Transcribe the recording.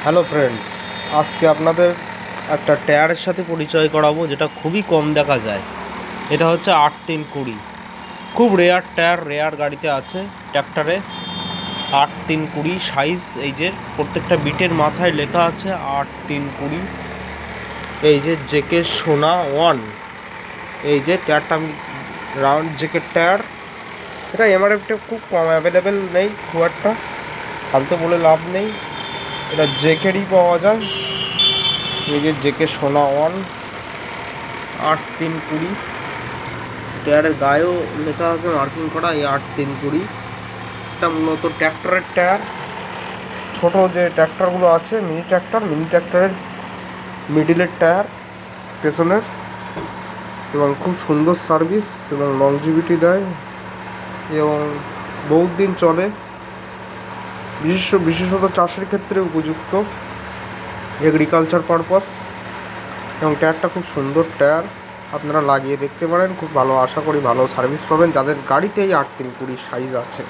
Hello friends, আজকে আপনাদের একটা টায়ারের সাথে পরিচয় করাবো যেটা খুবই কম দেখা যায়। এটা হচ্ছে 8320। খুব রেয়ার টায়ার, রেয়ার গাড়িতে আছে ট্র্যাক্টরে। 8320 সাইজ। এই যে প্রত্যেকটা বিটের মাথায় লেখা আছে 8320। এই যে জেকে সোনা 1। এই যে টায়ারটা আমি রাউন্ড জেকের টায়ার। এটা এমআরএফটা খুব কম অ্যাভেলেবেল নেই, খুব একটা ফালতু বলে লাভ নেই। এটা জেকেরই পাওয়া যায়। এই যে জেকে সোনা 1 8320। টায়ারের গায়েও লেখা আছে মার্কিং করা এই 8320। এটা মূলত ট্র্যাক্টরের টায়ার। ছোট যে ট্র্যাক্টরগুলো আছে, মিনি ট্র্যাক্টরের মিডিলের টায়ার পেছনের, এবং খুব সুন্দর সার্ভিস এবং লংজিভিটি দেয় এবং বহুত দিন চলে। বিশেষত চাষের ক্ষেত্রে উপযুক্ত, এগ্রিকালচার পারপাস। এবং টায়ারটা খুব সুন্দর টায়ার, আপনারা লাগিয়ে দেখতে পারেন। খুব ভালো, আশা করি ভালো সার্ভিস পাবেন যাদের গাড়িতে এই 8320 সাইজ আছে।